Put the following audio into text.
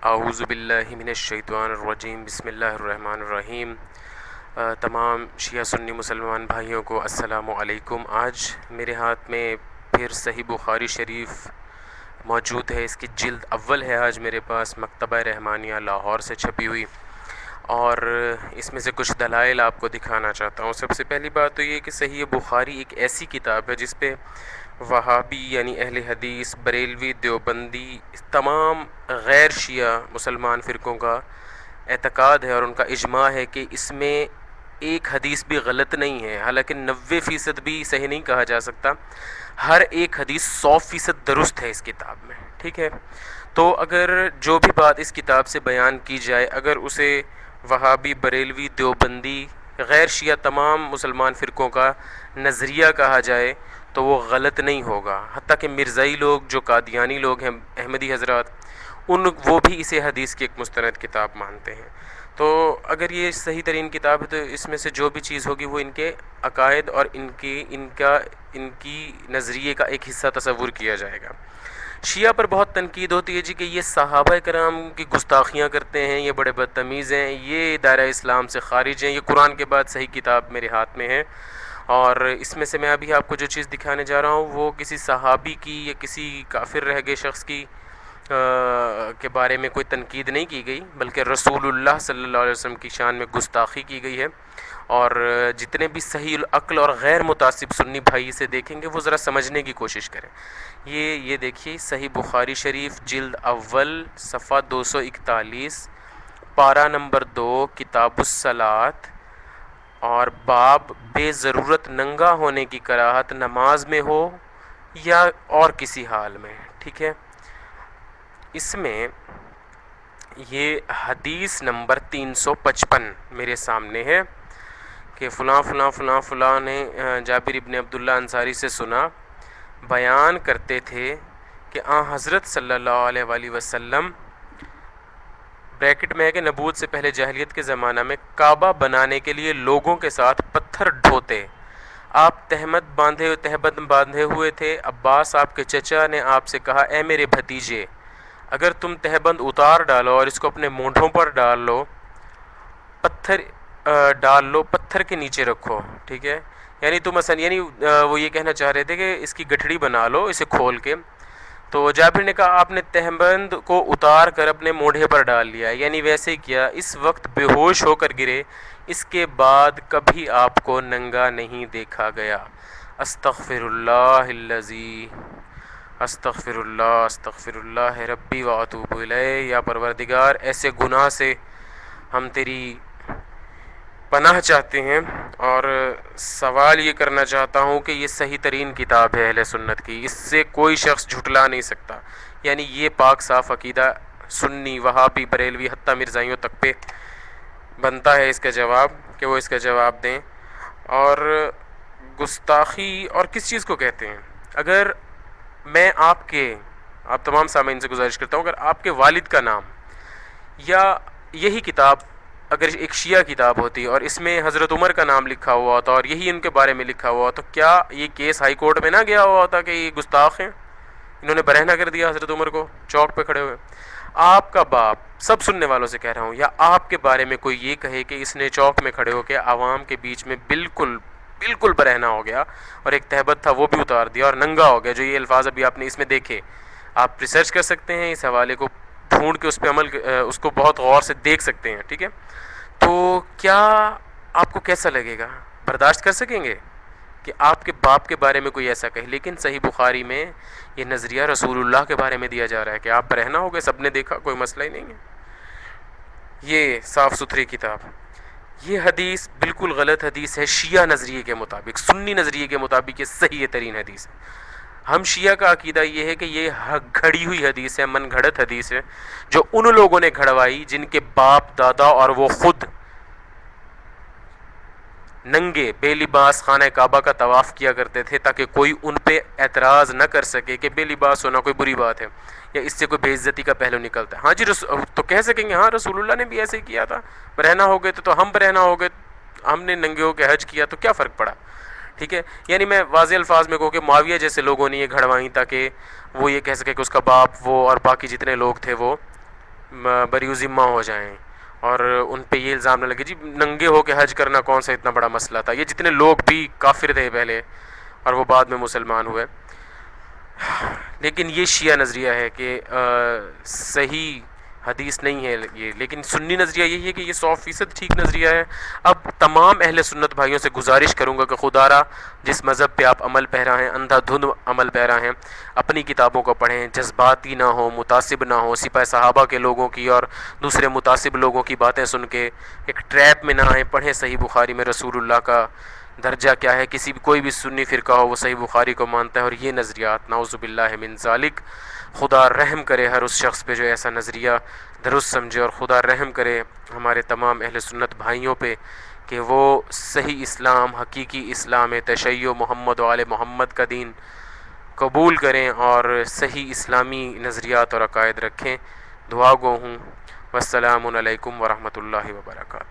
اعوذ باللہ من الشیطان الرجیم، بسم اللہ الرحمن الرحیم۔ تمام شیعہ سنی مسلمان بھائیوں کو السلام علیکم۔ آج میرے ہاتھ میں پھر صحیح بخاری شریف موجود ہے، اس کی جلد اول ہے آج میرے پاس، مکتبہ رحمانیہ لاہور سے چھپی ہوئی، اور اس میں سے کچھ دلائل آپ کو دکھانا چاہتا ہوں۔ سب سے پہلی بات تو یہ کہ صحیح بخاری ایک ایسی کتاب ہے جس پہ وہابی یعنی اہل حدیث، بریلوی، دیوبندی، تمام غیر شیعہ مسلمان فرقوں کا اعتقاد ہے اور ان کا اجماع ہے کہ اس میں ایک حدیث بھی غلط نہیں ہے، حالانکہ 90% بھی صحیح نہیں کہا جا سکتا، ہر ایک حدیث 100% درست ہے اس کتاب میں، ٹھیک ہے۔ تو اگر جو بھی بات اس کتاب سے بیان کی جائے، اگر اسے وہابی، بریلوی، دیوبندی، غیر شیعہ تمام مسلمان فرقوں کا نظریہ کہا جائے تو وہ غلط نہیں ہوگا، حتیٰ کہ مرزائی لوگ جو قادیانی لوگ ہیں، احمدی حضرات، وہ بھی اسے حدیث کی ایک مستند کتاب مانتے ہیں۔ تو اگر یہ صحیح ترین کتاب ہے تو اس میں سے جو بھی چیز ہوگی وہ ان کے عقائد اور ان کی نظریے کا ایک حصہ تصور کیا جائے گا۔ شیعہ پر بہت تنقید ہوتی ہے جی کہ یہ صحابہ کرام کی گستاخیاں کرتے ہیں، یہ بڑے بدتمیز ہیں، یہ دائرہ اسلام سے خارج ہیں، یہ قرآن کے بعد صحیح کتاب میرے ہاتھ میں ہے، اور اس میں سے میں ابھی آپ کو جو چیز دکھانے جا رہا ہوں وہ کسی صحابی کی یا کسی کافر رہ گئے شخص کی کے بارے میں کوئی تنقید نہیں کی گئی، بلکہ رسول اللہ صلی اللہ علیہ وسلم کی شان میں گستاخی کی گئی ہے۔ اور جتنے بھی صحیح العقل اور غیر متعصب سنی بھائی اسے دیکھیں گے وہ ذرا سمجھنے کی کوشش کریں۔ یہ دیکھیے صحیح بخاری شریف جلد اول صفحہ 241، پارہ نمبر 2، کتاب الصلاۃ، اور باب بے ضرورت ننگا ہونے کی کراہت نماز میں ہو یا اور کسی حال میں، ٹھیک ہے۔ اس میں یہ حدیث نمبر 355 میرے سامنے ہے کہ فلاں فلاں فلاں فلاں نے جابر ابن عبداللہ انصاری سے سنا، بیان کرتے تھے کہ حضرت صلی اللہ علیہ وآلہ وسلم، بریکٹ میں ہے کہ نبوت سے پہلے جاہلیت کے زمانہ میں کعبہ بنانے کے لیے لوگوں کے ساتھ پتھر ڈھوتے، آپ تہبند باندھے ہوئے تھے۔ عباس آپ کے چچا نے آپ سے کہا، اے میرے بھتیجے، اگر تم تہبند اتار ڈالو اور اس کو اپنے مونڈھوں پر ڈال لو، پتھر کے نیچے رکھو، ٹھیک ہے۔ یعنی تم وہ یہ کہنا چاہ رہے تھے کہ اس کی گٹھڑی بنا لو اسے کھول کے۔ تو جابر نے کہا، آپ نے تہبند کو اتار کر اپنے مونڈھے پر ڈال لیا، یعنی ویسے ہی کیا، اس وقت بے ہوش ہو کر گرے، اس کے بعد کبھی آپ کو ننگا نہیں دیکھا گیا۔ استغفر اللہ الذی، استغفر اللہ ربی واتوب الیہ۔ یا پروردگار، ایسے گناہ سے ہم تیری پناہ چاہتے ہیں، اور سوال یہ کرنا چاہتا ہوں کہ یہ صحیح ترین کتاب ہے اہل سنت کی، اس سے کوئی شخص جھٹلا نہیں سکتا، یعنی یہ پاک صاف عقیدہ سنی، وہابی، بریلوی، حتیٰ مرزائیوں تک پہ بنتا ہے اس کا جواب، کہ وہ اس کا جواب دیں۔ اور گستاخی اور کس چیز کو کہتے ہیں؟ اگر میں آپ تمام سامعین سے گزارش کرتا ہوں، اگر آپ کے والد کا نام یا یہی کتاب اگر ایک شیعہ کتاب ہوتی اور اس میں حضرت عمر کا نام لکھا ہوا ہوتا اور یہی ان کے بارے میں لکھا ہوا، تو کیا یہ کیس ہائی کورٹ میں نہ گیا ہوا ہوتا کہ یہ گستاخ ہیں، انہوں نے برہنہ کر دیا حضرت عمر کو چوک پہ کھڑے ہوئے؟ آپ کا باپ، سب سننے والوں سے کہہ رہا ہوں، یا آپ کے بارے میں کوئی یہ کہے کہ اس نے چوک میں کھڑے ہو کے عوام کے بیچ میں بالکل برہنہ ہو گیا اور ایک تہبت تھا وہ بھی اتار دیا اور ننگا ہو گیا، جو یہ الفاظ ابھی آپ نے اس میں دیکھے، آپ ریسرچ کر سکتے ہیں، اس حوالے کو ڈھونڈ کے اس کو بہت غور سے دیکھ سکتے ہیں، ٹھیک ہے۔ تو کیا آپ کو کیسا لگے گا؟ برداشت کر سکیں گے کہ آپ کے باپ کے بارے میں کوئی ایسا کہے؟ لیکن صحیح بخاری میں یہ نظریہ رسول اللہ کے بارے میں دیا جا رہا ہے کہ آپ برہنہ ہو گئے، سب نے دیکھا، کوئی مسئلہ ہی نہیں ہے۔ یہ صاف ستھری کتاب، یہ حدیث بالکل غلط حدیث ہے شیعہ نظریے کے مطابق، سنی نظریے کے مطابق یہ صحیح ترین حدیث ہے۔ ہم شیعہ کا عقیدہ یہ ہے کہ یہ گھڑی ہوئی حدیث ہے، من گھڑت حدیث ہے، جو ان لوگوں نے گھڑوائی جن کے باپ دادا اور وہ خود ننگے بے لباس خانہ کعبہ کا طواف کیا کرتے تھے، تاکہ کوئی ان پہ اعتراض نہ کر سکے کہ بے لباس ہونا کوئی بری بات ہے یا اس سے کوئی بے عزتی کا پہلو نکلتا ہے۔ ہاں جی، تو کہہ سکیں گے ہاں رسول اللہ نے بھی ایسے ہی کیا تھا، برہنہ ہو گئے تو ہم برہنہ ہو گئے، ہم نے ننگے ہو کے حج کیا تو کیا فرق پڑا، ٹھیک ہے۔ یعنی میں واضح الفاظ میں کہوں کہ معاویہ جیسے لوگوں نے یہ گھڑوائیں تاکہ وہ یہ کہہ سکے کہ اس کا باپ وہ اور باقی جتنے لوگ تھے وہ بری ذمہ ہو جائیں اور ان پہ یہ الزام نہ لگے جی ننگے ہو کے حج کرنا کون سا اتنا بڑا مسئلہ تھا. یہ جتنے لوگ بھی کافر تھے پہلے اور وہ بعد میں مسلمان ہوئے. لیکن یہ شیعہ نظریہ ہے کہ صحیح حدیث نہیں ہے یہ, لیکن سنی نظریہ یہی ہے کہ یہ 100% ٹھیک نظریہ ہے. اب تمام اہل سنت بھائیوں سے گزارش کروں گا کہ خدا را جس مذہب پہ آپ عمل پیرا ہیں, اندھا دھند عمل پیرا ہیں, اپنی کتابوں کو پڑھیں, جذباتی نہ ہو, متعصب نہ ہو, سپہ صحابہ کے لوگوں کی اور دوسرے متعصب لوگوں کی باتیں سن کے ایک ٹریپ میں نہ آئیں. پڑھیں صحیح بخاری میں رسول اللہ کا درجہ کیا ہے. کسی بھی کوئی بھی سنی فرقہ ہو وہ صحیح بخاری کو مانتا ہے, اور یہ نظریات نعوذ باللہ من ذالک. خدا رحم کرے ہر اس شخص پہ جو ایسا نظریہ درست سمجھے, اور خدا رحم کرے ہمارے تمام اہل سنت بھائیوں پہ کہ وہ صحیح اسلام, حقیقی اسلام تشیع محمد و آل محمد کا دین قبول کریں اور صحیح اسلامی نظریات اور عقائد رکھیں. دعا گو ہوں. والسلام علیکم ورحمۃ اللہ وبرکاتہ.